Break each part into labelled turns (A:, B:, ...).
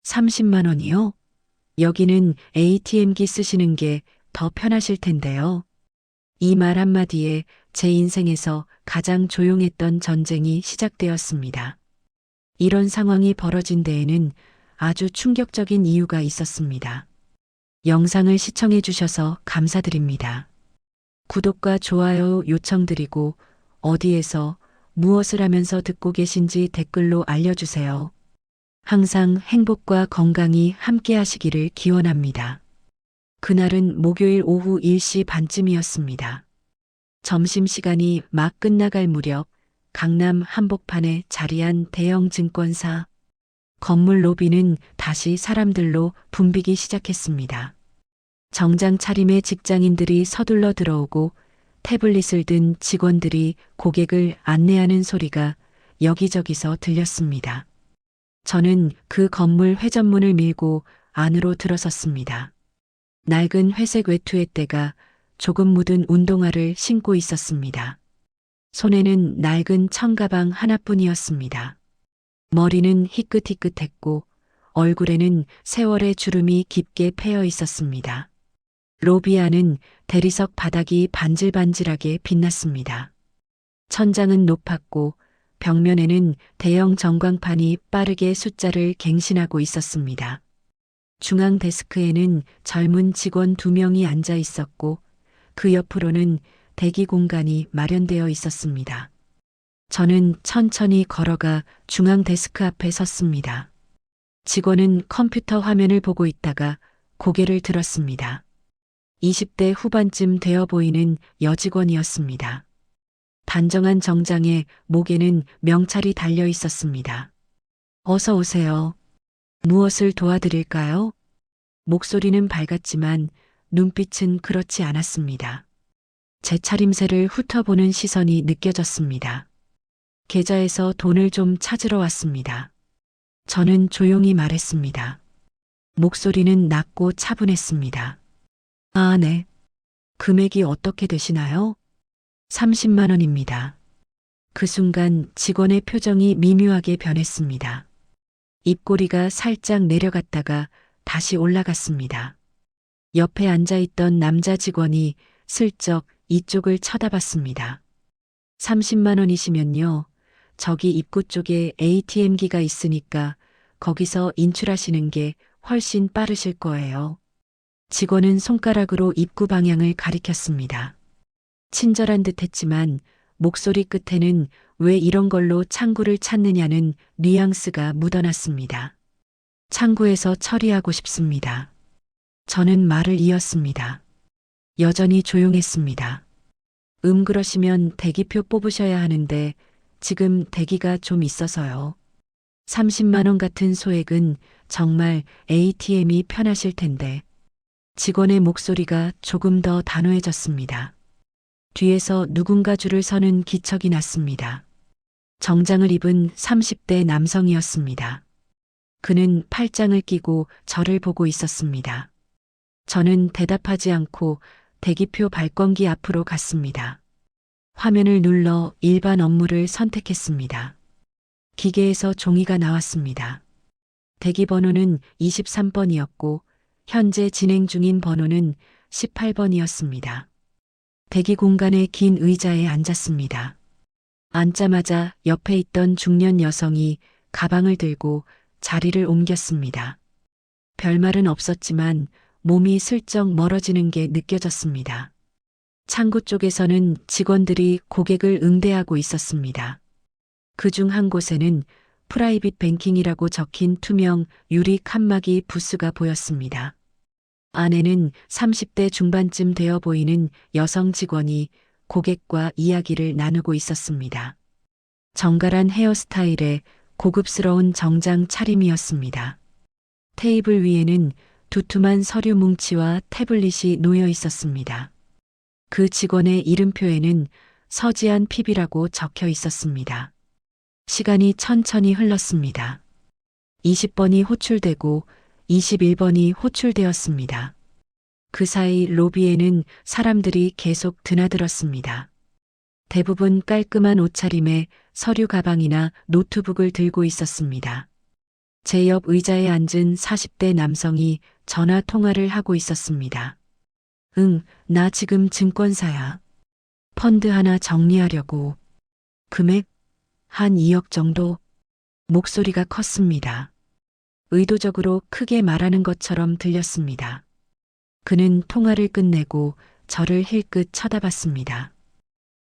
A: 30만 원이요? 여기는 ATM기 쓰시는 게 더 편하실 텐데요. 이 말 한마디에 제 인생에서 가장 조용했던 전쟁이 시작되었습니다. 이런 상황이 벌어진 데에는 아주 충격적인 이유가 있었습니다. 영상을 시청해 주셔서 감사드립니다. 구독과 좋아요 요청드리고 어디에서 무엇을 하면서 듣고 계신지 댓글로 알려주세요. 항상 행복과 건강이 함께 하시기를 기원합니다. 그날은 목요일 오후 1시 반쯤이었습니다. 점심시간이 막 끝나갈 무렵 강남 한복판에 자리한 대형 증권사 건물 로비는 다시 사람들로 붐비기 시작했습니다. 정장 차림의 직장인들이 서둘러 들어오고 태블릿을 든 직원들이 고객을 안내하는 소리가 여기저기서 들렸습니다. 저는 그 건물 회전문을 밀고 안으로 들어섰습니다. 낡은 회색 외투의 때가 조금 묻은 운동화를 신고 있었습니다. 손에는 낡은 청가방 하나뿐이었습니다. 머리는 희끗희끗했고 얼굴에는 세월의 주름이 깊게 패여 있었습니다. 로비 안은 대리석 바닥이 반질반질하게 빛났습니다. 천장은 높았고 벽면에는 대형 전광판이 빠르게 숫자를 갱신하고 있었습니다. 중앙 데스크에는 젊은 직원 2명이 앉아 있었고 그 옆으로는 대기 공간이 마련되어 있었습니다. 저는 천천히 걸어가 중앙 데스크 앞에 섰습니다. 직원은 컴퓨터 화면을 보고 있다가 고개를 들었습니다. 20대 후반쯤 되어 보이는 여직원이었습니다. 단정한 정장에 목에는 명찰이 달려 있었습니다. 어서 오세요. 무엇을 도와드릴까요? 목소리는 밝았지만 눈빛은 그렇지 않았습니다. 제 차림새를 훑어보는 시선이 느껴졌습니다. 계좌에서 돈을 좀 찾으러 왔습니다. 저는 조용히 말했습니다. 목소리는 낮고 차분했습니다. 아, 네. 금액이 어떻게 되시나요? 30만 원입니다. 그 순간 직원의 표정이 미묘하게 변했습니다. 입꼬리가 살짝 내려갔다가 다시 올라갔습니다. 옆에 앉아있던 남자 직원이 슬쩍 이쪽을 쳐다봤습니다. 30만 원이시면요. 저기 입구 쪽에 ATM기가 있으니까 거기서 인출하시는 게 훨씬 빠르실 거예요. 직원은 손가락으로 입구 방향을 가리켰습니다. 친절한 듯 했지만 목소리 끝에는 왜 이런 걸로 창구를 찾느냐는 뉘앙스가 묻어났습니다. 창구에서 처리하고 싶습니다. 저는 말을 이었습니다. 여전히 조용했습니다. 그러시면 대기표 뽑으셔야 하는데 지금 대기가 좀 있어서요. 30만 원 같은 소액은 정말 ATM이 편하실 텐데. 직원의 목소리가 조금 더 단호해졌습니다. 뒤에서 누군가 줄을 서는 기척이 났습니다. 정장을 입은 30대 남성이었습니다. 그는 팔짱을 끼고 저를 보고 있었습니다. 저는 대답하지 않고 대기표 발권기 앞으로 갔습니다. 화면을 눌러 일반 업무를 선택했습니다. 기계에서 종이가 나왔습니다. 대기 번호는 23번이었고 현재 진행 중인 번호는 18번이었습니다. 대기 공간의 긴 의자에 앉았습니다. 앉자마자 옆에 있던 중년 여성이 가방을 들고 자리를 옮겼습니다. 별말은 없었지만 몸이 슬쩍 멀어지는 게 느껴졌습니다. 창구 쪽에서는 직원들이 고객을 응대하고 있었습니다. 그중 한 곳에는 프라이빗 뱅킹이라고 적힌 투명 유리 칸막이 부스가 보였습니다. 안에는 30대 중반쯤 되어 보이는 여성 직원이 고객과 이야기를 나누고 있었습니다. 정갈한 헤어스타일에 고급스러운 정장 차림이었습니다. 테이블 위에는 두툼한 서류 뭉치와 태블릿이 놓여 있었습니다. 그 직원의 이름표에는 서지한 PB라고 적혀 있었습니다. 시간이 천천히 흘렀습니다. 20번이 호출되고 21번이 호출되었습니다. 그 사이 로비에는 사람들이 계속 드나들었습니다. 대부분 깔끔한 옷차림에 서류 가방이나 노트북을 들고 있었습니다. 제 옆 의자에 앉은 40대 남성이 전화 통화를 하고 있었습니다. 응, 나 지금 증권사야. 펀드 하나 정리하려고. 금액? 한 2억 정도? 목소리가 컸습니다. 의도적으로 크게 말하는 것처럼 들렸습니다. 그는 통화를 끝내고 저를 힐끗 쳐다봤습니다.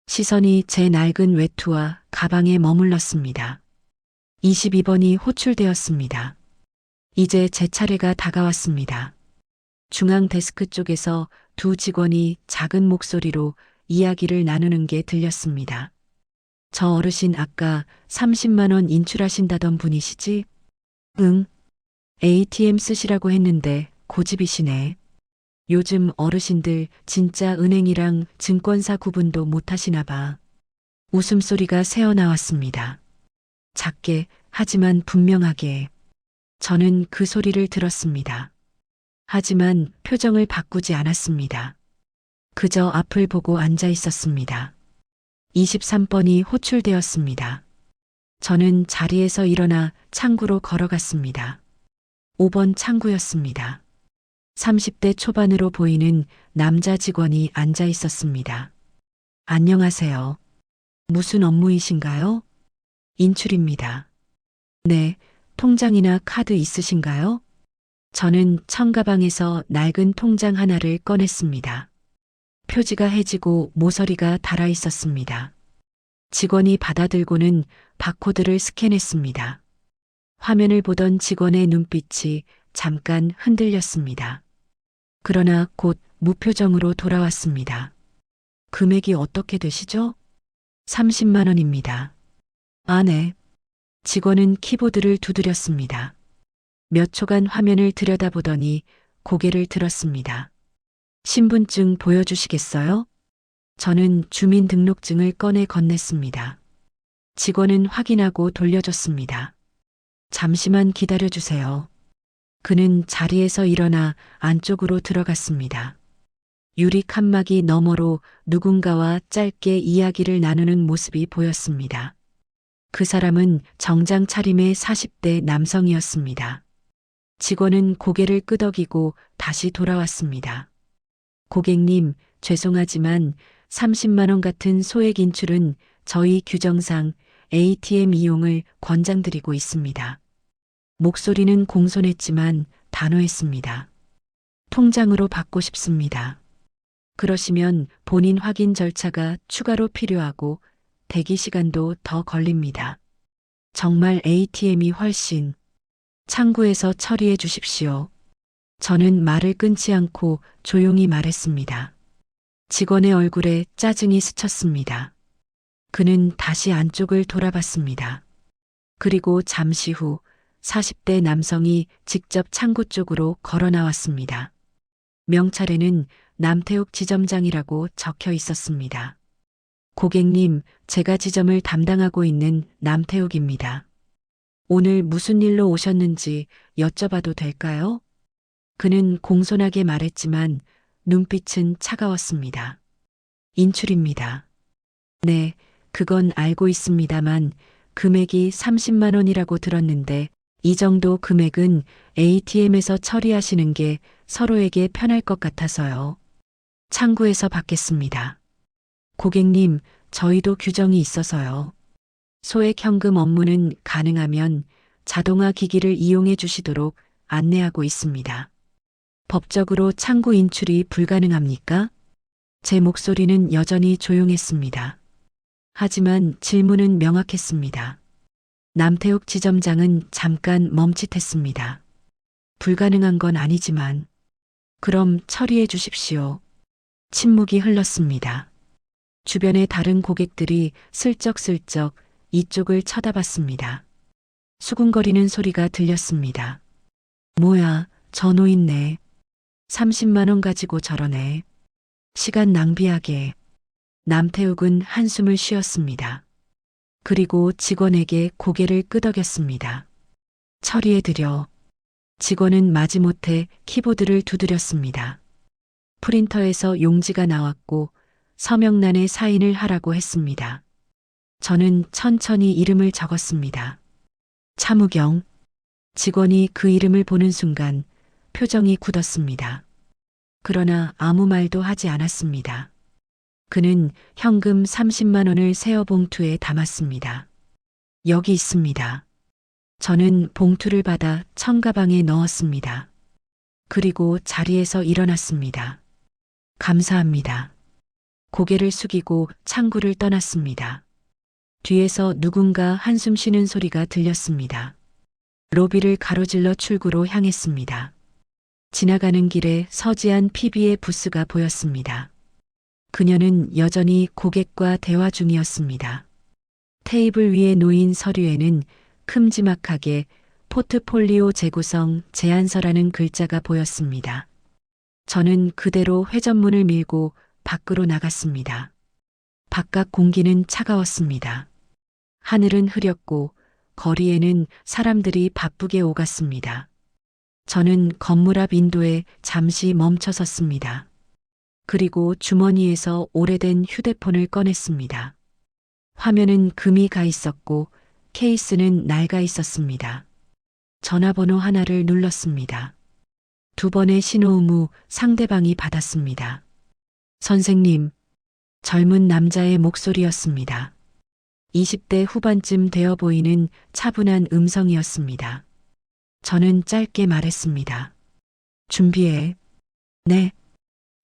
A: 시선이 제 낡은 외투와 가방에 머물렀습니다. 22번이 호출되었습니다. 이제 제 차례가 다가왔습니다. 중앙 데스크 쪽에서 두 직원이 작은 목소리로 이야기를 나누는 게 들렸습니다. 저 어르신 아까 30만 원 인출하신다던 분이시지? 응. ATM 쓰시라고 했는데 고집이시네. 요즘 어르신들 진짜 은행이랑 증권사 구분도 못 하시나 봐. 웃음소리가 새어나왔습니다. 작게 하지만 분명하게. 저는 그 소리를 들었습니다. 하지만 표정을 바꾸지 않았습니다. 그저 앞을 보고 앉아 있었습니다. 23번이 호출되었습니다. 저는 자리에서 일어나 창구로 걸어갔습니다. 5번 창구였습니다. 30대 초반으로 보이는 남자 직원이 앉아 있었습니다. 안녕하세요. 무슨 업무이신가요? 인출입니다. 네, 통장이나 카드 있으신가요? 저는 청가방에서 낡은 통장 하나를 꺼냈습니다. 표지가 해지고 모서리가 달아 있었습니다. 직원이 받아들고는 바코드를 스캔했습니다. 화면을 보던 직원의 눈빛이 잠깐 흔들렸습니다. 그러나 곧 무표정으로 돌아왔습니다. 금액이 어떻게 되시죠? 30만 원입니다. 아, 네. 직원은 키보드를 두드렸습니다. 몇 초간 화면을 들여다보더니 고개를 들었습니다. 신분증 보여주시겠어요? 저는 주민등록증을 꺼내 건넸습니다. 직원은 확인하고 돌려줬습니다. 잠시만 기다려주세요. 그는 자리에서 일어나 안쪽으로 들어갔습니다. 유리 칸막이 너머로 누군가와 짧게 이야기를 나누는 모습이 보였습니다. 그 사람은 정장 차림의 40대 남성이었습니다. 직원은 고개를 끄덕이고 다시 돌아왔습니다. 고객님, 죄송하지만 30만 원 같은 소액 인출은 저희 규정상 ATM 이용을 권장드리고 있습니다. 목소리는 공손했지만 단호했습니다. 통장으로 받고 싶습니다. 그러시면 본인 확인 절차가 추가로 필요하고 대기 시간도 더 걸립니다. 정말 ATM이 훨씬 창구에서 처리해 주십시오. 저는 말을 끊지 않고 조용히 말했습니다. 직원의 얼굴에 짜증이 스쳤습니다. 그는 다시 안쪽을 돌아봤습니다. 그리고 잠시 후 40대 남성이 직접 창구 쪽으로 걸어 나왔습니다. 명찰에는 남태욱 지점장이라고 적혀 있었습니다. 고객님, 제가 지점을 담당하고 있는 남태욱입니다. 오늘 무슨 일로 오셨는지 여쭤봐도 될까요? 그는 공손하게 말했지만 눈빛은 차가웠습니다. 인출입니다. 네, 그건 알고 있습니다만 금액이 30만 원이라고 들었는데 이 정도 금액은 ATM에서 처리하시는 게 서로에게 편할 것 같아서요. 창구에서 받겠습니다. 고객님, 저희도 규정이 있어서요. 소액 현금 업무는 가능하면 자동화 기기를 이용해 주시도록 안내하고 있습니다. 법적으로 창구 인출이 불가능합니까? 제 목소리는 여전히 조용했습니다. 하지만 질문은 명확했습니다. 남태욱 지점장은 잠깐 멈칫했습니다. 불가능한 건 아니지만 그럼 처리해 주십시오. 침묵이 흘렀습니다. 주변의 다른 고객들이 슬쩍슬쩍 이쪽을 쳐다봤습니다. 수군거리는 소리가 들렸습니다. 뭐야, 저 노인네. 30만 원 가지고 저러네. 시간 낭비하게. 남태욱은 한숨을 쉬었습니다. 그리고 직원에게 고개를 끄덕였습니다. 처리해드려. 직원은 마지못해 키보드를 두드렸습니다. 프린터에서 용지가 나왔고 서명란에 사인을 하라고 했습니다. 저는 천천히 이름을 적었습니다. 차무경. 직원이 그 이름을 보는 순간 표정이 굳었습니다. 그러나 아무 말도 하지 않았습니다. 그는 현금 30만 원을 세어 봉투에 담았습니다. 여기 있습니다. 저는 봉투를 받아 청가방에 넣었습니다. 그리고 자리에서 일어났습니다. 감사합니다. 고개를 숙이고 창구를 떠났습니다. 뒤에서 누군가 한숨 쉬는 소리가 들렸습니다. 로비를 가로질러 출구로 향했습니다. 지나가는 길에 서지한 PB의 부스가 보였습니다. 그녀는 여전히 고객과 대화 중이었습니다. 테이블 위에 놓인 서류에는 큼지막하게 포트폴리오 재구성 제안서라는 글자가 보였습니다. 저는 그대로 회전문을 밀고 밖으로 나갔습니다. 바깥 공기는 차가웠습니다. 하늘은 흐렸고 거리에는 사람들이 바쁘게 오갔습니다. 저는 건물 앞 인도에 잠시 멈춰 섰습니다. 그리고 주머니에서 오래된 휴대폰을 꺼냈습니다. 화면은 금이 가 있었고 케이스는 낡아 있었습니다. 전화번호 하나를 눌렀습니다. 두 번의 신호음 후 상대방이 받았습니다. 선생님, 젊은 남자의 목소리였습니다. 20대 후반쯤 되어 보이는 차분한 음성이었습니다. 저는 짧게 말했습니다. 준비해. 네.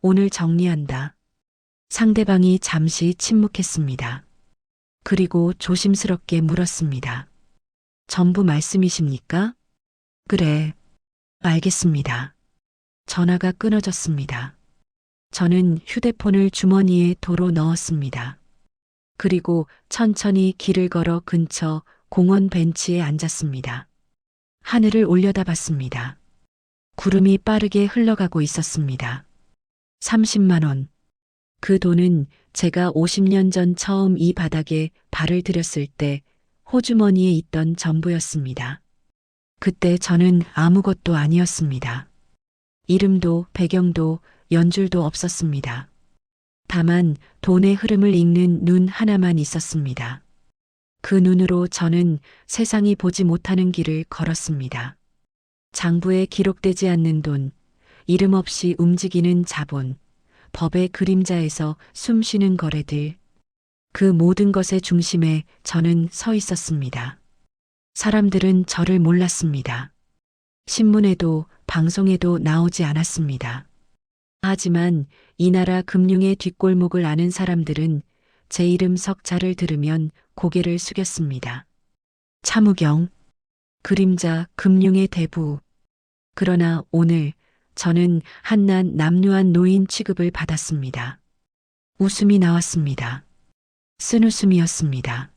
A: 오늘 정리한다. 상대방이 잠시 침묵했습니다. 그리고 조심스럽게 물었습니다. 전부 말씀이십니까? 그래. 알겠습니다. 전화가 끊어졌습니다. 저는 휴대폰을 주머니에 도로 넣었습니다. 그리고 천천히 길을 걸어 근처 공원 벤치에 앉았습니다. 하늘을 올려다봤습니다. 구름이 빠르게 흘러가고 있었습니다. 30만 원. 그 돈은 제가 50년 전 처음 이 바닥에 발을 들였을 때 호주머니에 있던 전부였습니다. 그때 저는 아무것도 아니었습니다. 이름도 배경도 연줄도 없었습니다. 다만 돈의 흐름을 읽는 눈 하나만 있었습니다. 그 눈으로 저는 세상이 보지 못하는 길을 걸었습니다. 장부에 기록되지 않는 돈, 이름 없이 움직이는 자본, 법의 그림자에서 숨쉬는 거래들. 그 모든 것의 중심에 저는 서 있었습니다. 사람들은 저를 몰랐습니다. 신문에도 방송에도 나오지 않았습니다. 하지만 이 나라 금융의 뒷골목을 아는 사람들은 제 이름 석자를 들으면 고개를 숙였습니다. 차무경, 그림자 금융의 대부. 그러나 오늘 저는 한낱 남루한 노인 취급을 받았습니다. 웃음이 나왔습니다. 쓴웃음이었습니다.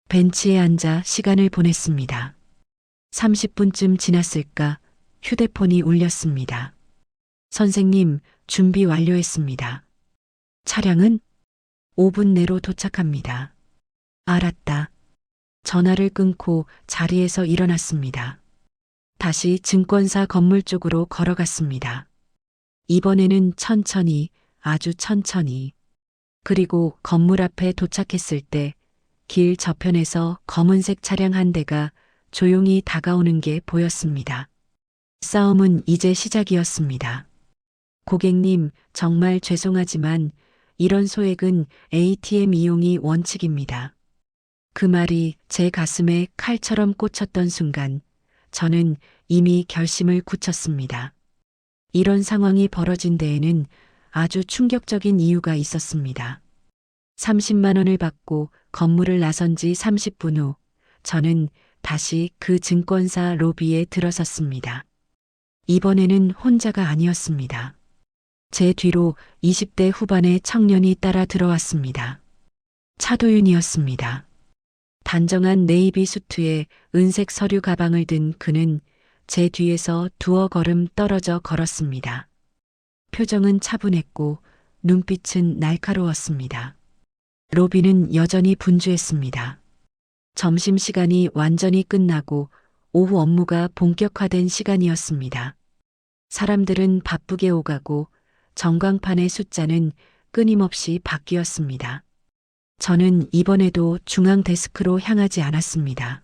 A: 벤치에 앉아 시간을 보냈습니다. 30분쯤 지났을까 휴대폰이 울렸습니다. 선생님, 준비 완료했습니다. 차량은 5분 내로 도착합니다. 알았다. 전화를 끊고 자리에서 일어났습니다. 다시 증권사 건물 쪽으로 걸어갔습니다. 이번에는 천천히, 아주 천천히. 그리고 건물 앞에 도착했을 때 길 저편에서 검은색 차량 한 대가 조용히 다가오는 게 보였습니다. 싸움은 이제 시작이었습니다. 고객님, 정말 죄송하지만 이런 소액은 ATM 이용이 원칙입니다. 그 말이 제 가슴에 칼처럼 꽂혔던 순간 저는 이미 결심을 굳혔습니다. 이런 상황이 벌어진 데에는 아주 충격적인 이유가 있었습니다. 30만 원을 받고 건물을 나선 지 30분 후 저는 다시 그 증권사 로비에 들어섰습니다. 이번에는 혼자가 아니었습니다. 제 뒤로 20대 후반의 청년이 따라 들어왔습니다. 차도윤이었습니다. 단정한 네이비 수트에 은색 서류 가방을 든 그는 제 뒤에서 두어 걸음 떨어져 걸었습니다. 표정은 차분했고 눈빛은 날카로웠습니다. 로비는 여전히 분주했습니다. 점심시간이 완전히 끝나고 오후 업무가 본격화된 시간이었습니다. 사람들은 바쁘게 오가고 전광판의 숫자는 끊임없이 바뀌었습니다. 저는 이번에도 중앙 데스크로 향하지 않았습니다.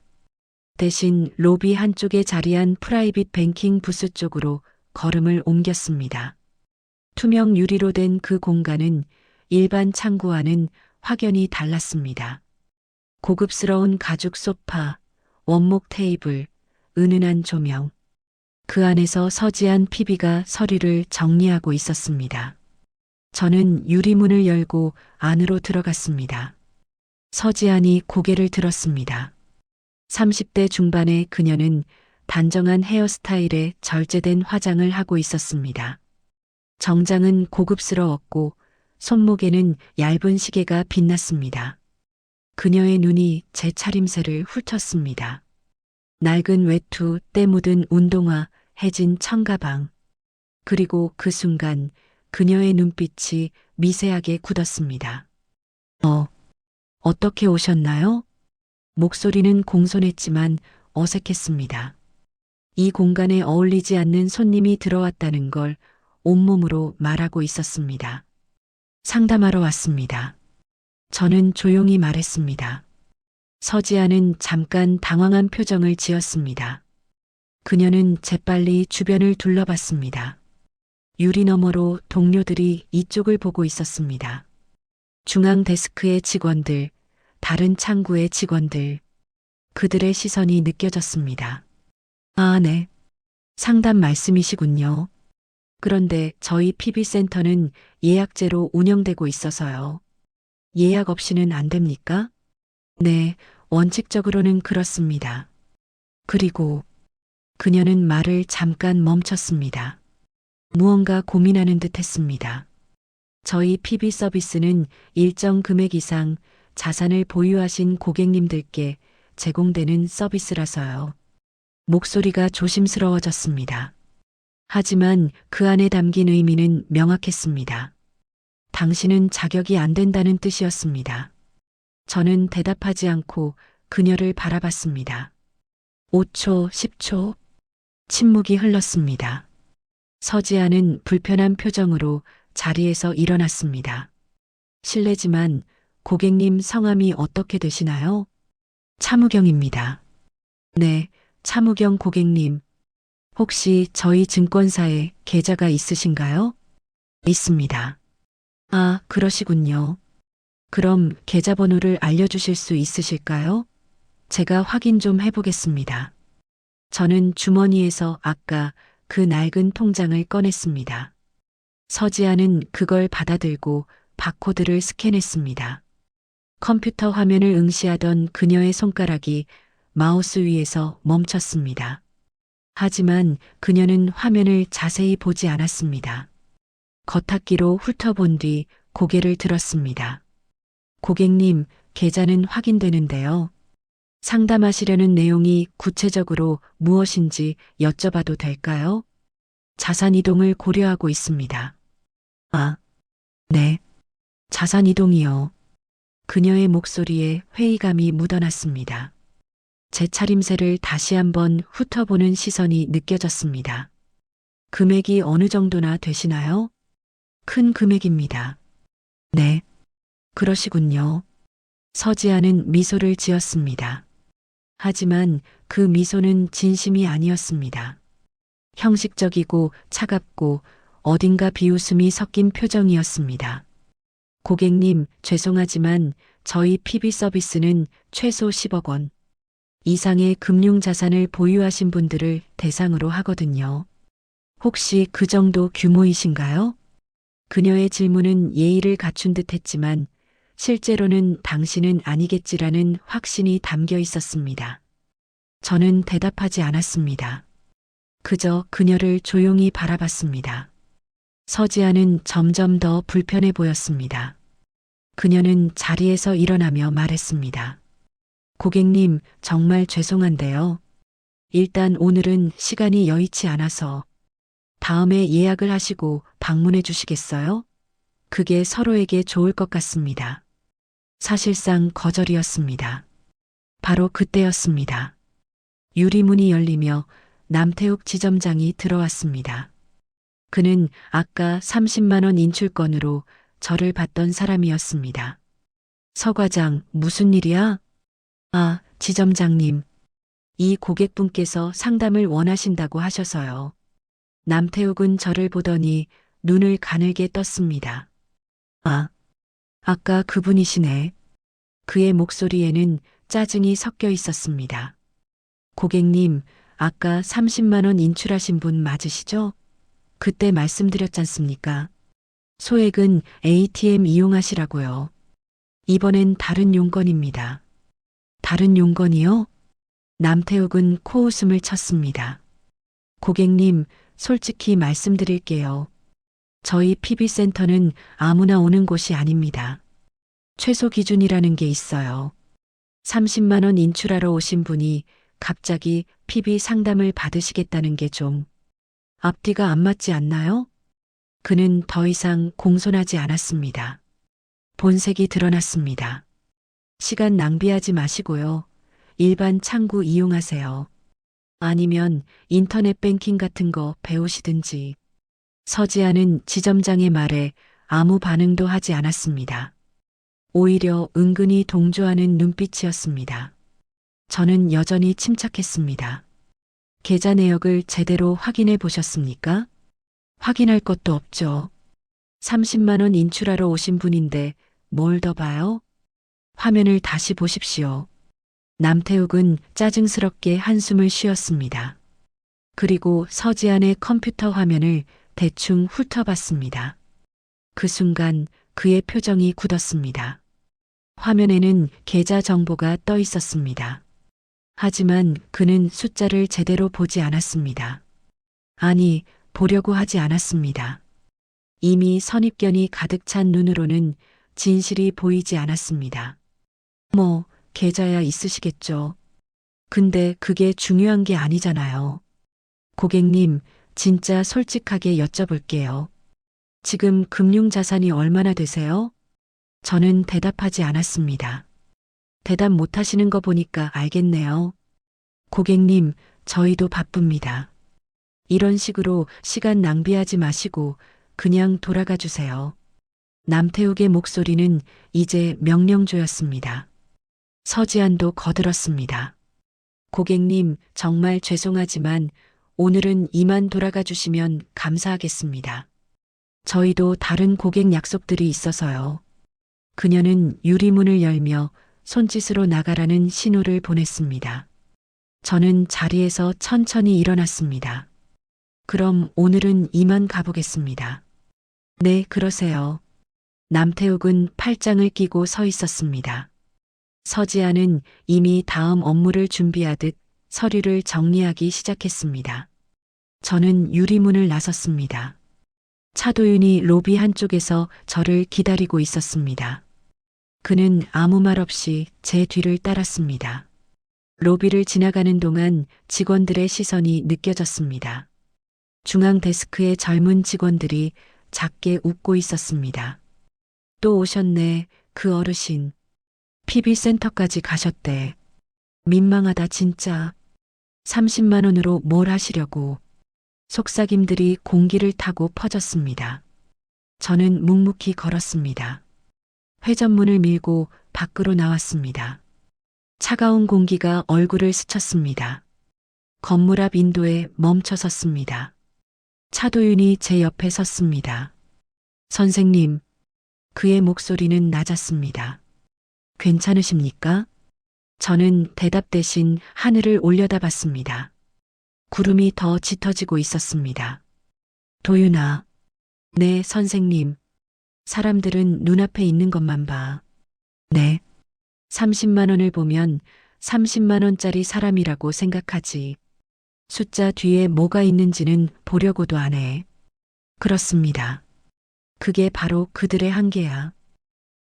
A: 대신 로비 한쪽에 자리한 프라이빗 뱅킹 부스 쪽으로 걸음을 옮겼습니다. 투명 유리로 된 그 공간은 일반 창구와는 확연히 달랐습니다. 고급스러운 가죽 소파, 원목 테이블, 은은한 조명. 그 안에서 서지한 PB가 서류를 정리하고 있었습니다. 저는 유리문을 열고 안으로 들어갔습니다. 서지한이 고개를 들었습니다. 30대 중반의 그녀는 단정한 헤어스타일에 절제된 화장을 하고 있었습니다. 정장은 고급스러웠고 손목에는 얇은 시계가 빛났습니다. 그녀의 눈이 제 차림새를 훑었습니다. 낡은 외투, 때 묻은 운동화, 해진 청가방. 그리고 그 순간 그녀의 눈빛이 미세하게 굳었습니다. 어떻게 오셨나요? 목소리는 공손했지만 어색했습니다. 이 공간에 어울리지 않는 손님이 들어왔다는 걸 온몸으로 말하고 있었습니다. 상담하러 왔습니다. 저는 조용히 말했습니다. 서지아는 잠깐 당황한 표정을 지었습니다. 그녀는 재빨리 주변을 둘러봤습니다. 유리 너머로 동료들이 이쪽을 보고 있었습니다. 중앙 데스크의 직원들, 다른 창구의 직원들, 그들의 시선이 느껴졌습니다. 아, 네. 상담 말씀이시군요. 그런데 저희 PB센터는 예약제로 운영되고 있어서요. 예약 없이는 안 됩니까? 네, 원칙적으로는 그렇습니다. 그리고 그녀는 말을 잠깐 멈췄습니다. 무언가 고민하는 듯 했습니다. 저희 PB 서비스는 일정 금액 이상 자산을 보유하신 고객님들께 제공되는 서비스라서요. 목소리가 조심스러워졌습니다. 하지만 그 안에 담긴 의미는 명확했습니다. 당신은 자격이 안 된다는 뜻이었습니다. 저는 대답하지 않고 그녀를 바라봤습니다. 5초, 10초. 침묵이 흘렀습니다. 서지아는 불편한 표정으로 자리에서 일어났습니다. 실례지만 고객님 성함이 어떻게 되시나요? 차무경입니다. 네, 차무경 고객님. 혹시 저희 증권사에 계좌가 있으신가요? 있습니다. 아, 그러시군요. 그럼 계좌번호를 알려주실 수 있으실까요? 제가 확인 좀 해보겠습니다. 저는 주머니에서 아까 그 낡은 통장을 꺼냈습니다. 서지아는 그걸 받아들고 바코드를 스캔했습니다. 컴퓨터 화면을 응시하던 그녀의 손가락이 마우스 위에서 멈췄습니다. 하지만 그녀는 화면을 자세히 보지 않았습니다. 겉핥기로 훑어본 뒤 고개를 들었습니다. 고객님, 계좌는 확인되는데요. 상담하시려는 내용이 구체적으로 무엇인지 여쭤봐도 될까요? 자산 이동을 고려하고 있습니다. 아, 네. 자산 이동이요. 그녀의 목소리에 회의감이 묻어났습니다. 제 차림새를 다시 한번 훑어보는 시선이 느껴졌습니다. 금액이 어느 정도나 되시나요? 큰 금액입니다. 네. 그러시군요. 서지아는 미소를 지었습니다. 하지만 그 미소는 진심이 아니었습니다. 형식적이고 차갑고 어딘가 비웃음이 섞인 표정이었습니다. 고객님, 죄송하지만 저희 PB 서비스는 최소 10억 원 이상의 금융자산을 보유하신 분들을 대상으로 하거든요. 혹시 그 정도 규모이신가요? 그녀의 질문은 예의를 갖춘 듯 했지만 실제로는 당신은 아니겠지라는 확신이 담겨 있었습니다. 저는 대답하지 않았습니다. 그저 그녀를 조용히 바라봤습니다. 서지아는 점점 더 불편해 보였습니다. 그녀는 자리에서 일어나며 말했습니다. 고객님, 정말 죄송한데요. 일단 오늘은 시간이 여의치 않아서 다음에 예약을 하시고 방문해 주시겠어요? 그게 서로에게 좋을 것 같습니다. 사실상 거절이었습니다. 바로 그때였습니다. 유리문이 열리며 남태욱 지점장이 들어왔습니다. 그는 아까 30만 원 인출건으로 저를 봤던 사람이었습니다. 서 과장, 무슨 일이야? 아, 지점장님. 이 고객분께서 상담을 원하신다고 하셔서요. 남태욱은 저를 보더니 눈을 가늘게 떴습니다. 아, 아까 그분이시네. 그의 목소리에는 짜증이 섞여 있었습니다. 고객님, 아까 30만 원 인출하신 분 맞으시죠? 그때 말씀드렸잖습니까? 소액은 ATM 이용하시라고요. 이번엔 다른 용건입니다. 다른 용건이요? 남태욱은 코웃음을 쳤습니다. 고객님, 솔직히 말씀드릴게요. 저희 PB센터는 아무나 오는 곳이 아닙니다. 최소 기준이라는 게 있어요. 30만 원 인출하러 오신 분이 갑자기 PB 상담을 받으시겠다는 게 좀 앞뒤가 안 맞지 않나요? 그는 더 이상 공손하지 않았습니다. 본색이 드러났습니다. 시간 낭비하지 마시고요. 일반 창구 이용하세요. 아니면 인터넷 뱅킹 같은 거 배우시든지. 서지아는 지점장의 말에 아무 반응도 하지 않았습니다. 오히려 은근히 동조하는 눈빛이었습니다. 저는 여전히 침착했습니다. 계좌 내역을 제대로 확인해 보셨습니까? 확인할 것도 없죠. 30만 원 인출하러 오신 분인데 뭘 더 봐요? 화면을 다시 보십시오. 남태욱은 짜증스럽게 한숨을 쉬었습니다. 그리고 서지안의 컴퓨터 화면을 대충 훑어봤습니다. 그 순간 그의 표정이 굳었습니다. 화면에는 계좌 정보가 떠 있었습니다. 하지만 그는 숫자를 제대로 보지 않았습니다. 아니, 보려고 하지 않았습니다. 이미 선입견이 가득 찬 눈으로는 진실이 보이지 않았습니다. 뭐, 계좌야 있으시겠죠. 근데 그게 중요한 게 아니잖아요. 고객님, 진짜 솔직하게 여쭤볼게요. 지금 금융자산이 얼마나 되세요? 저는 대답하지 않았습니다. 대답 못 하시는 거 보니까 알겠네요. 고객님, 저희도 바쁩니다. 이런 식으로 시간 낭비하지 마시고 그냥 돌아가 주세요. 남태욱의 목소리는 이제 명령조였습니다. 서지안도 거들었습니다. 고객님, 정말 죄송하지만 오늘은 이만 돌아가 주시면 감사하겠습니다. 저희도 다른 고객 약속들이 있어서요. 그녀는 유리문을 열며 손짓으로 나가라는 신호를 보냈습니다. 저는 자리에서 천천히 일어났습니다. 그럼 오늘은 이만 가보겠습니다. 네, 그러세요. 남태욱은 팔짱을 끼고 서 있었습니다. 서지아는 이미 다음 업무를 준비하듯 서류를 정리하기 시작했습니다. 저는 유리문을 나섰습니다. 차도윤이 로비 한쪽에서 저를 기다리고 있었습니다. 그는 아무 말 없이 제 뒤를 따랐습니다. 로비를 지나가는 동안 직원들의 시선이 느껴졌습니다. 중앙 데스크의 젊은 직원들이 작게 웃고 있었습니다. 또 오셨네, 그 어르신. PB센터까지 가셨대. 민망하다 진짜. 30만 원으로 뭘 하시려고. 속삭임들이 공기를 타고 퍼졌습니다. 저는 묵묵히 걸었습니다. 회전문을 밀고 밖으로 나왔습니다. 차가운 공기가 얼굴을 스쳤습니다. 건물 앞 인도에 멈춰 섰습니다. 차도윤이 제 옆에 섰습니다. 선생님, 그의 목소리는 낮았습니다. 괜찮으십니까? 저는 대답 대신 하늘을 올려다봤습니다. 구름이 더 짙어지고 있었습니다. 도윤아. 네, 선생님. 사람들은 눈앞에 있는 것만 봐. 네. 30만 원을 보면 30만 원짜리 사람이라고 생각하지. 숫자 뒤에 뭐가 있는지는 보려고도 안 해. 그렇습니다. 그게 바로 그들의 한계야.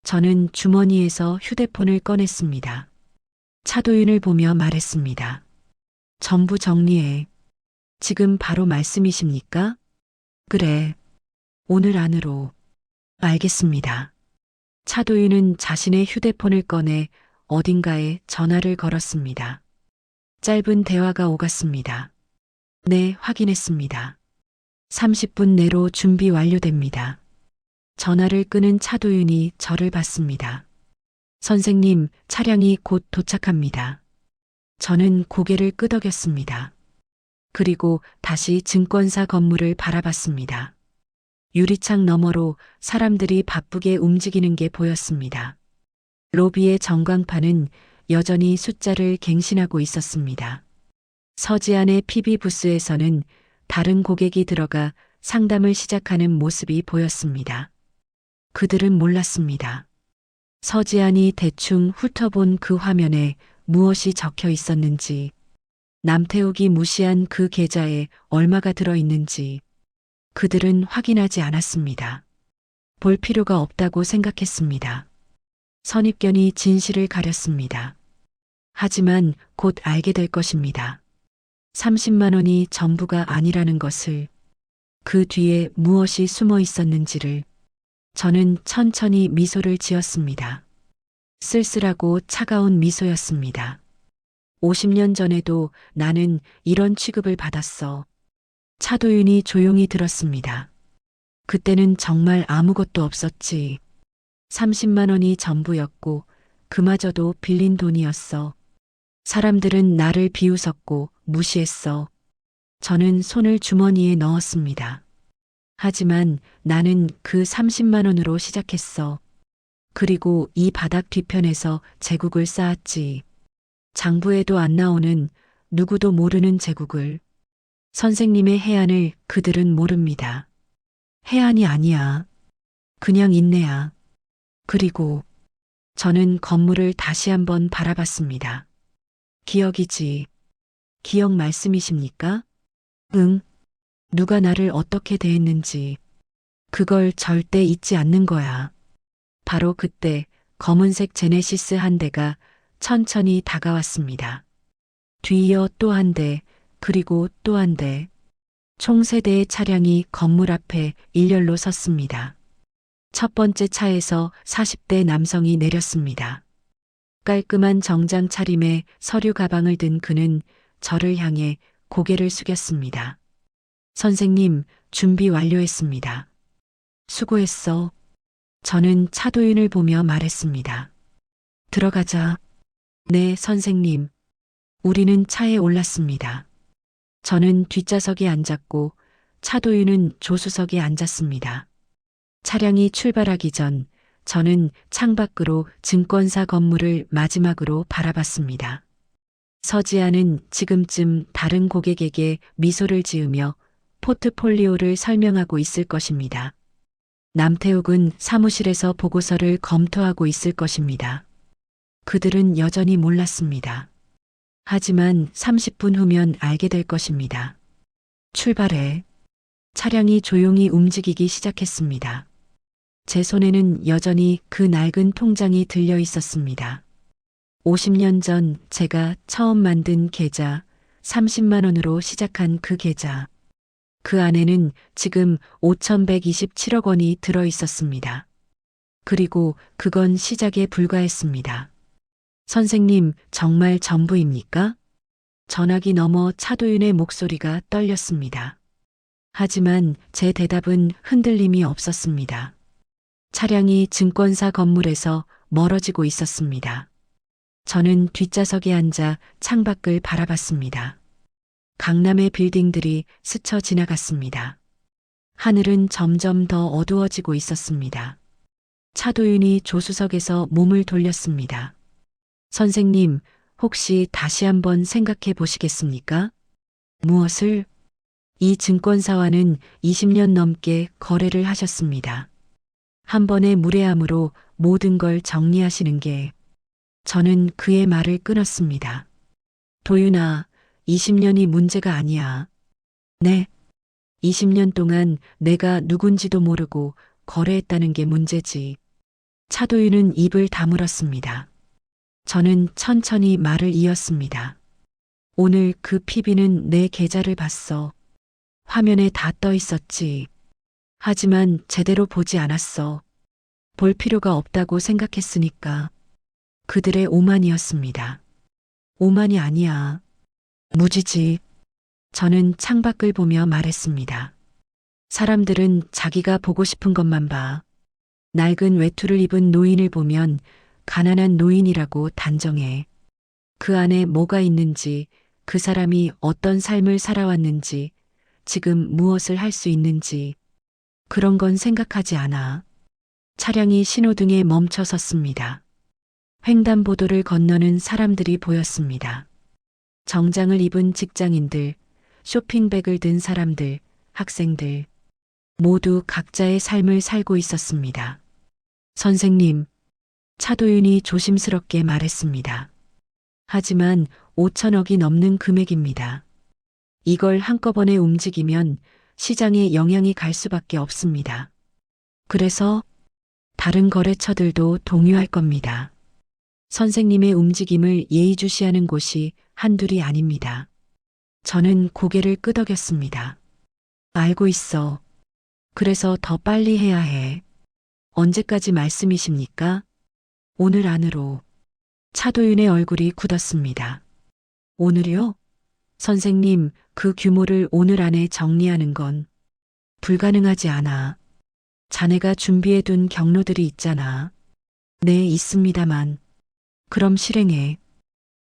A: 저는 주머니에서 휴대폰을 꺼냈습니다. 차도윤을 보며 말했습니다. 전부 정리해. 지금 바로 말씀이십니까? 그래. 오늘 안으로. 알겠습니다. 차도윤은 자신의 휴대폰을 꺼내 어딘가에 전화를 걸었습니다. 짧은 대화가 오갔습니다. 네, 확인했습니다. 30분 내로 준비 완료됩니다. 전화를 끄는 차도윤이 저를 봤습니다. 선생님, 차량이 곧 도착합니다. 저는 고개를 끄덕였습니다. 그리고 다시 증권사 건물을 바라봤습니다. 유리창 너머로 사람들이 바쁘게 움직이는 게 보였습니다. 로비의 전광판은 여전히 숫자를 갱신하고 있었습니다. 서지안의 PB 부스에서는 다른 고객이 들어가 상담을 시작하는 모습이 보였습니다. 그들은 몰랐습니다. 서지안이 대충 훑어본 그 화면에 무엇이 적혀 있었는지, 남태욱이 무시한 그 계좌에 얼마가 들어있는지 그들은 확인하지 않았습니다. 볼 필요가 없다고 생각했습니다. 선입견이 진실을 가렸습니다. 하지만 곧 알게 될 것입니다. 30만 원이 전부가 아니라는 것을, 그 뒤에 무엇이 숨어 있었는지를. 저는 천천히 미소를 지었습니다. 쓸쓸하고 차가운 미소였습니다. 50년 전에도 나는 이런 취급을 받았어. 차도윤이 조용히 들었습니다. 그때는 정말 아무것도 없었지. 30만 원이 전부였고 그마저도 빌린 돈이었어. 사람들은 나를 비웃었고 무시했어. 저는 손을 주머니에 넣었습니다. 하지만 나는 그 30만 원으로 시작했어. 그리고 이 바닥 뒤편에서 제국을 쌓았지. 장부에도 안 나오는, 누구도 모르는 제국을. 선생님의 해안을 그들은 모릅니다. 해안이 아니야. 그냥 인내야. 그리고 저는 건물을 다시 한번 바라봤습니다. 기억이지. 기억 말씀이십니까? 응. 누가 나를 어떻게 대했는지. 그걸 절대 잊지 않는 거야. 바로 그때 검은색 제네시스 한 대가 천천히 다가왔습니다. 뒤이어 또 한 대, 그리고 또 한 대. 총 3대의 차량이 건물 앞에 일렬로 섰습니다. 첫 번째 차에서 40대 남성이 내렸습니다. 깔끔한 정장 차림에 서류 가방을 든 그는 저를 향해 고개를 숙였습니다. 선생님, 준비 완료했습니다. 수고했어. 저는 차도윤을 보며 말했습니다. 들어가자. 네, 선생님. 우리는 차에 올랐습니다. 저는 뒷좌석에 앉았고 차도윤은 조수석에 앉았습니다. 차량이 출발하기 전 저는 창밖으로 증권사 건물을 마지막으로 바라봤습니다. 서지아는 지금쯤 다른 고객에게 미소를 지으며 포트폴리오를 설명하고 있을 것입니다. 남태욱은 사무실에서 보고서를 검토하고 있을 것입니다. 그들은 여전히 몰랐습니다. 하지만 30분 후면 알게 될 것입니다. 출발해. 차량이 조용히 움직이기 시작했습니다. 제 손에는 여전히 그 낡은 통장이 들려 있었습니다. 50년 전 제가 처음 만든 계좌, 30만 원으로 시작한 그 계좌. 그 안에는 지금 5,127억 원이 들어 있었습니다. 그리고 그건 시작에 불과했습니다. 선생님, 정말 전부입니까? 전화기 너머 차도윤의 목소리가 떨렸습니다. 하지만 제 대답은 흔들림이 없었습니다. 차량이 증권사 건물에서 멀어지고 있었습니다. 저는 뒷좌석에 앉아 창밖을 바라봤습니다. 강남의 빌딩들이 스쳐 지나갔습니다. 하늘은 점점 더 어두워지고 있었습니다. 차도윤이 조수석에서 몸을 돌렸습니다. 선생님, 혹시 다시 한번 생각해 보시겠습니까? 무엇을? 이 증권사와는 20년 넘게 거래를 하셨습니다. 한 번의 무례함으로 모든 걸 정리하시는 게. 저는 그의 말을 끊었습니다. 도윤아, 20년이 문제가 아니야. 네. 20년 동안 내가 누군지도 모르고 거래했다는 게 문제지. 차도윤은 입을 다물었습니다. 저는 천천히 말을 이었습니다. 오늘 그 PB는 내 계좌를 봤어. 화면에 다 떠 있었지. 하지만 제대로 보지 않았어. 볼 필요가 없다고 생각했으니까. 그들의 오만이었습니다. 오만이 아니야. 무지지. 저는 창밖을 보며 말했습니다. 사람들은 자기가 보고 싶은 것만 봐. 낡은 외투를 입은 노인을 보면 가난한 노인이라고 단정해. 그 안에 뭐가 있는지, 그 사람이 어떤 삶을 살아왔는지, 지금 무엇을 할 수 있는지, 그런 건 생각하지 않아. 차량이 신호등에 멈춰 섰습니다. 횡단보도를 건너는 사람들이 보였습니다. 정장을 입은 직장인들, 쇼핑백을 든 사람들, 학생들, 모두 각자의 삶을 살고 있었습니다. 선생님, 차도윤이 조심스럽게 말했습니다. 하지만 5천억이 넘는 금액입니다. 이걸 한꺼번에 움직이면 시장에 영향이 갈 수밖에 없습니다. 그래서 다른 거래처들도 동요할 겁니다. 선생님의 움직임을 예의주시하는 곳이 한둘이 아닙니다. 저는 고개를 끄덕였습니다. 알고 있어. 그래서 더 빨리 해야 해. 언제까지 말씀이십니까? 오늘 안으로. 차도윤의 얼굴이 굳었습니다. 오늘이요? 선생님, 그 규모를 오늘 안에 정리하는 건 불가능하지 않아. 자네가 준비해둔 경로들이 있잖아. 네, 있습니다만. 그럼 실행해.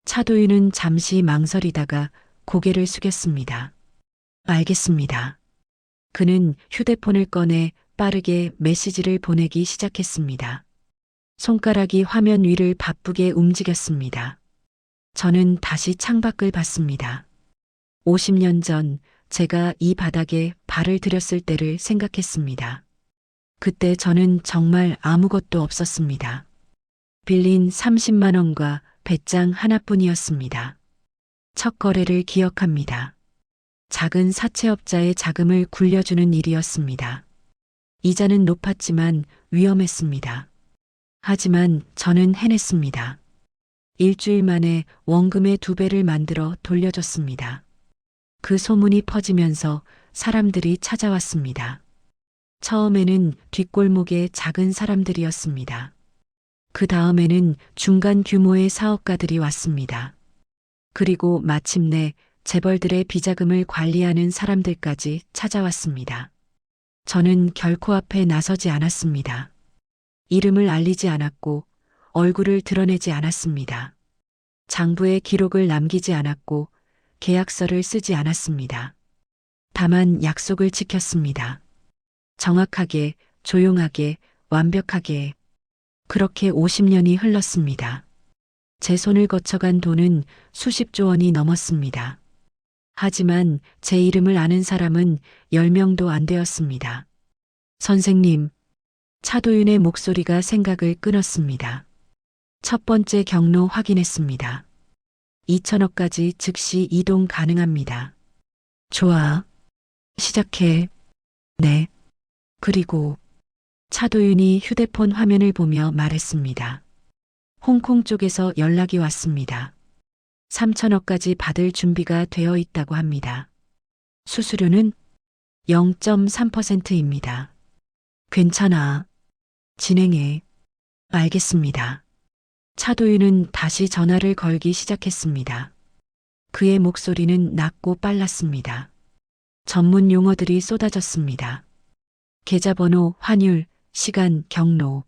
A: 차도윤은 잠시 망설이다가 고개를 숙였습니다. 알겠습니다. 그는 휴대폰을 꺼내 빠르게 메시지를 보내기 시작했습니다. 손가락이 화면 위를 바쁘게 움직였습니다. 저는 다시 창밖을 봤습니다. 50년 전 제가 이 바닥에 발을 들였을 때를 생각했습니다. 그때 저는 정말 아무것도 없었습니다. 빌린 30만 원과 배짱 하나뿐이었습니다. 첫 거래를 기억합니다. 작은 사채업자의 자금을 굴려주는 일이었습니다. 이자는 높았지만 위험했습니다. 하지만 저는 해냈습니다. 일주일 만에 원금의 2배를 만들어 돌려줬습니다. 그 소문이 퍼지면서 사람들이 찾아왔습니다. 처음에는 뒷골목의 작은 사람들이었습니다. 그 다음에는 중간 규모의 사업가들이 왔습니다. 그리고 마침내 재벌들의 비자금을 관리하는 사람들까지 찾아왔습니다. 저는 결코 앞에 나서지 않았습니다. 이름을 알리지 않았고 얼굴을 드러내지 않았습니다. 장부에 기록을 남기지 않았고 계약서를 쓰지 않았습니다. 다만 약속을 지켰습니다. 정확하게, 조용하게, 완벽하게. 그렇게 50년이 흘렀습니다. 제 손을 거쳐간 돈은 수십조 원이 넘었습니다. 하지만 제 이름을 아는 사람은 10명도 안 되었습니다. 선생님, 차도윤의 목소리가 생각을 끊었습니다. 첫 번째 경로 확인했습니다. 2천억까지 즉시 이동 가능합니다. 좋아. 시작해. 네. 그리고 차도윤이 휴대폰 화면을 보며 말했습니다. 홍콩 쪽에서 연락이 왔습니다. 3천억까지 받을 준비가 되어 있다고 합니다. 수수료는 0.3%입니다. 괜찮아. 진행해. 알겠습니다. 차도윤은 다시 전화를 걸기 시작했습니다. 그의 목소리는 낮고 빨랐습니다. 전문 용어들이 쏟아졌습니다. 계좌번호, 환율, 시간, 경로.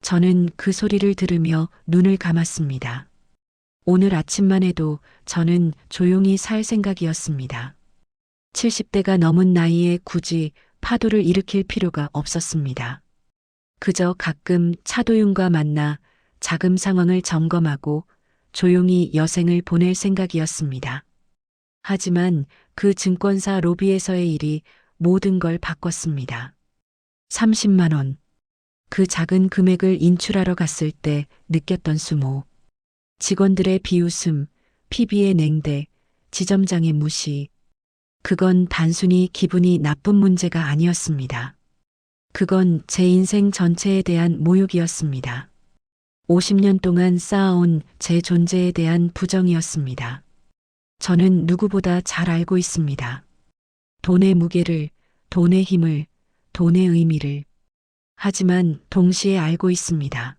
A: 저는 그 소리를 들으며 눈을 감았습니다. 오늘 아침만 해도 저는 조용히 살 생각이었습니다. 70대가 넘은 나이에 굳이 파도를 일으킬 필요가 없었습니다. 그저 가끔 차도윤과 만나 자금 상황을 점검하고 조용히 여생을 보낼 생각이었습니다. 하지만 그 증권사 로비에서의 일이 모든 걸 바꿨습니다. 30만 원. 그 작은 금액을 인출하러 갔을 때 느꼈던 수모. 직원들의 비웃음, PB의 냉대, 지점장의 무시. 그건 단순히 기분이 나쁜 문제가 아니었습니다. 그건 제 인생 전체에 대한 모욕이었습니다. 50년 동안 쌓아온 제 존재에 대한 부정이었습니다. 저는 누구보다 잘 알고 있습니다. 돈의 무게를, 돈의 힘을, 돈의 의미를. 하지만 동시에 알고 있습니다.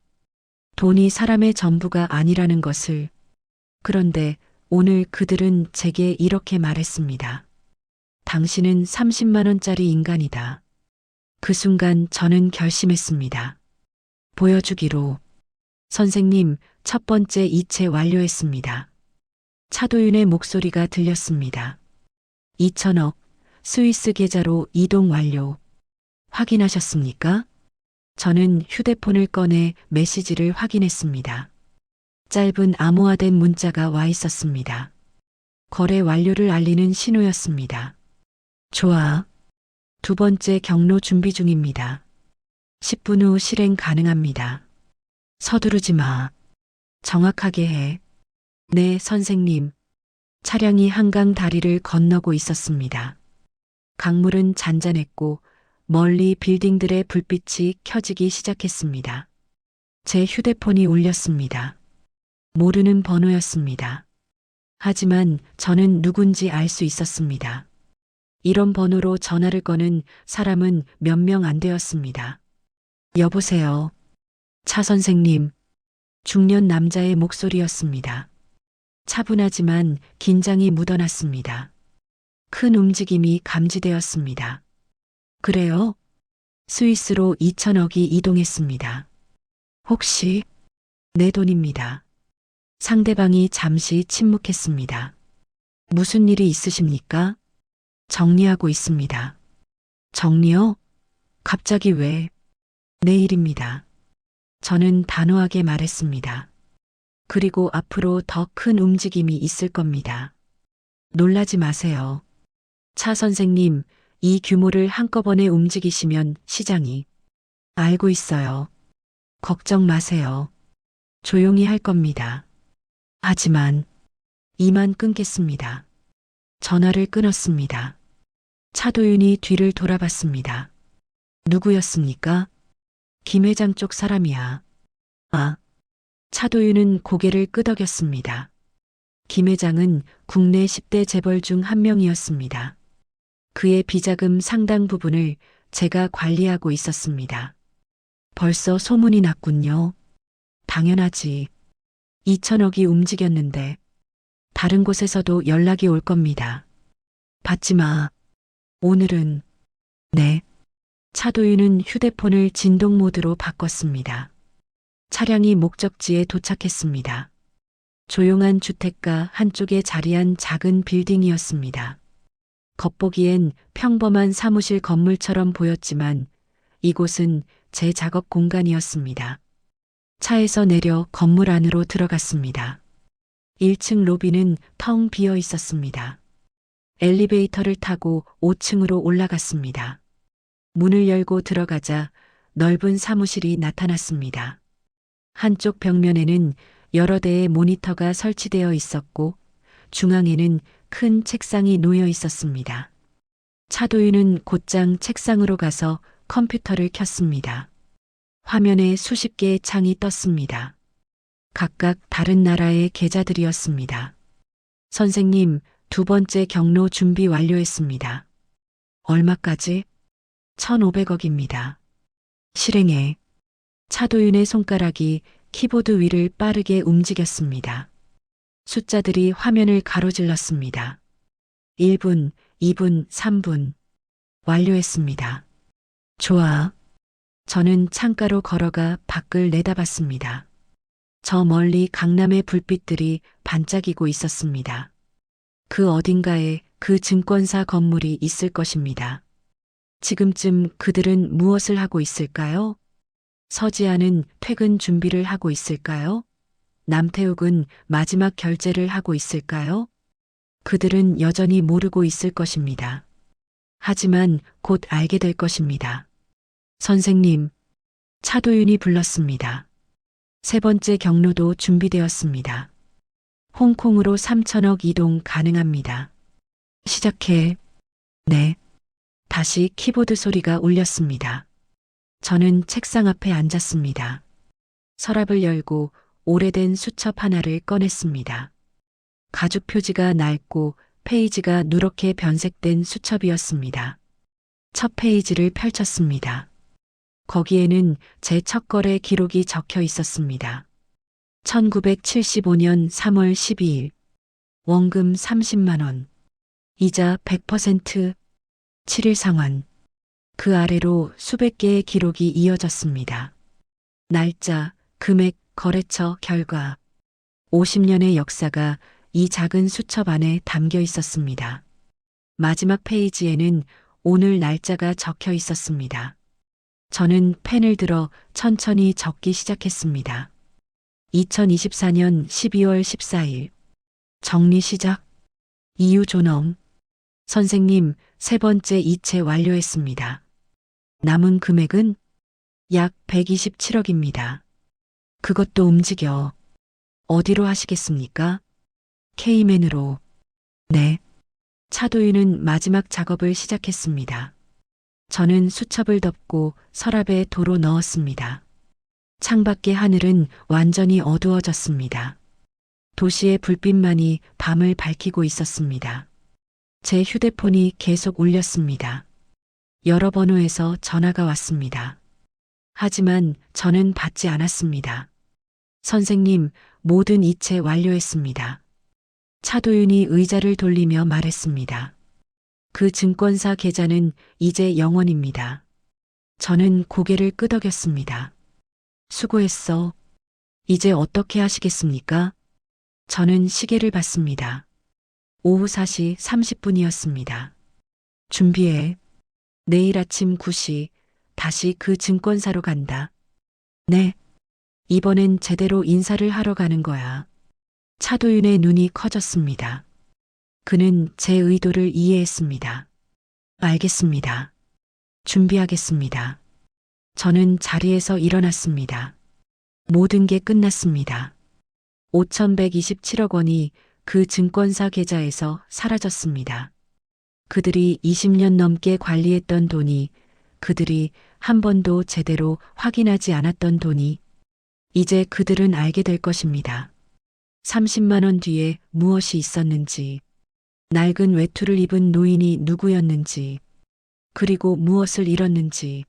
A: 돈이 사람의 전부가 아니라는 것을. 그런데 오늘 그들은 제게 이렇게 말했습니다. 당신은 30만 원짜리 인간이다. 그 순간 저는 결심했습니다. 보여주기로. 선생님, 첫 번째 이체 완료했습니다. 차도윤의 목소리가 들렸습니다. 2천억, 스위스 계좌로 이동 완료. 확인하셨습니까? 저는 휴대폰을 꺼내 메시지를 확인했습니다. 짧은 암호화된 문자가 와 있었습니다. 거래 완료를 알리는 신호였습니다. 좋아. 두 번째 경로 준비 중입니다. 10분 후 실행 가능합니다. 서두르지 마. 정확하게 해. 네, 선생님. 차량이 한강 다리를 건너고 있었습니다. 강물은 잔잔했고 멀리 빌딩들의 불빛이 켜지기 시작했습니다. 제 휴대폰이 울렸습니다. 모르는 번호였습니다. 하지만 저는 누군지 알 수 있었습니다. 이런 번호로 전화를 거는 사람은 몇 명 안 되었습니다. 여보세요. 차 선생님. 중년 남자의 목소리였습니다. 차분하지만 긴장이 묻어났습니다. 큰 움직임이 감지되었습니다. 그래요? 스위스로 2천억이 이동했습니다. 혹시? 내 돈입니다. 상대방이 잠시 침묵했습니다. 무슨 일이 있으십니까? 정리하고 있습니다. 정리요? 갑자기 왜? 내일입니다. 저는 단호하게 말했습니다. 그리고 앞으로 더 큰 움직임이 있을 겁니다. 놀라지 마세요. 차 선생님, 이 규모를 한꺼번에 움직이시면 시장이. 알고 있어요. 걱정 마세요. 조용히 할 겁니다. 하지만 이만 끊겠습니다. 전화를 끊었습니다. 차도윤이 뒤를 돌아봤습니다. 누구였습니까? 김 회장 쪽 사람이야. 아. 차도윤은 고개를 끄덕였습니다. 김 회장은 국내 10대 재벌 중 한 명이었습니다. 그의 비자금 상당 부분을 제가 관리하고 있었습니다. 벌써 소문이 났군요. 당연하지. 2천억이 움직였는데 다른 곳에서도 연락이 올 겁니다. 받지 마. 오늘은. 네. 차도윤은 휴대폰을 진동 모드로 바꿨습니다. 차량이 목적지에 도착했습니다. 조용한 주택가 한쪽에 자리한 작은 빌딩이었습니다. 겉보기엔 평범한 사무실 건물처럼 보였지만 이곳은 제 작업 공간이었습니다. 차에서 내려 건물 안으로 들어갔습니다. 1층 로비는 텅 비어 있었습니다. 엘리베이터를 타고 5층으로 올라갔습니다. 문을 열고 들어가자 넓은 사무실이 나타났습니다. 한쪽 벽면에는 여러 대의 모니터가 설치되어 있었고 중앙에는 큰 책상이 놓여 있었습니다. 차도윤은 곧장 책상으로 가서 컴퓨터를 켰습니다. 화면에 수십 개의 창이 떴습니다. 각각 다른 나라의 계좌들이었습니다. 선생님, 두 번째 경로 준비 완료했습니다. 얼마까지? 1,500억입니다. 실행해. 차도윤의 손가락이 키보드 위를 빠르게 움직였습니다. 숫자들이 화면을 가로질렀습니다. 1분, 2분, 3분. 완료했습니다. 좋아. 저는 창가로 걸어가 밖을 내다봤습니다. 저 멀리 강남의 불빛들이 반짝이고 있었습니다. 그 어딘가에 그 증권사 건물이 있을 것입니다. 지금쯤 그들은 무엇을 하고 있을까요? 서지아는 퇴근 준비를 하고 있을까요? 남태욱은 마지막 결제를 하고 있을까요? 그들은 여전히 모르고 있을 것입니다. 하지만 곧 알게 될 것입니다. 선생님, 차도윤이 불렀습니다. 세 번째 경로도 준비되었습니다. 홍콩으로 3천억 이동 가능합니다. 시작해. 네. 다시 키보드 소리가 울렸습니다. 저는 책상 앞에 앉았습니다. 서랍을 열고 오래된 수첩 하나를 꺼냈습니다. 가죽 표지가 낡고 페이지가 누렇게 변색된 수첩이었습니다. 첫 페이지를 펼쳤습니다. 거기에는 제 첫 거래 기록이 적혀 있었습니다. 1975년 3월 12일. 원금 30만 원. 이자 100%. 7일 상환. 그 아래로 수백 개의 기록이 이어졌습니다. 날짜, 금액, 거래처 결과 50년의 역사가 이 작은 수첩 안에 담겨 있었습니다. 마지막 페이지에는 오늘 날짜가 적혀 있었습니다. 저는 펜을 들어 천천히 적기 시작했습니다. 2024년 12월 14일. 정리 시작. 이유 존엄. 선생님, 세 번째 이체 완료했습니다. 남은 금액은 약 127억입니다. 그것도 움직여. 어디로 하시겠습니까? K맨으로. 네. 차도윤은 마지막 작업을 시작했습니다. 저는 수첩을 덮고 서랍에 도로 넣었습니다. 창밖의 하늘은 완전히 어두워졌습니다. 도시의 불빛만이 밤을 밝히고 있었습니다. 제 휴대폰이 계속 울렸습니다. 여러 번호에서 전화가 왔습니다. 하지만 저는 받지 않았습니다. 선생님, 모든 이체 완료했습니다. 차도윤이 의자를 돌리며 말했습니다. 그 증권사 계좌는 이제 영원입니다. 저는 고개를 끄덕였습니다. 수고했어. 이제 어떻게 하시겠습니까? 저는 시계를 봤습니다. 오후 4시 30분이었습니다. 준비해. 내일 아침 9시 다시 그 증권사로 간다. 네. 이번엔 제대로 인사를 하러 가는 거야. 차도윤의 눈이 커졌습니다. 그는 제 의도를 이해했습니다. 알겠습니다. 준비하겠습니다. 저는 자리에서 일어났습니다. 모든 게 끝났습니다. 5,127억 원이 그 증권사 계좌에서 사라졌습니다. 그들이 20년 넘게 관리했던 돈이, 그들이 한 번도 제대로 확인하지 않았던 돈이, 이제 그들은 알게 될 것입니다. 30만 원 뒤에 무엇이 있었는지, 낡은 외투를 입은 노인이 누구였는지, 그리고 무엇을 잃었는지,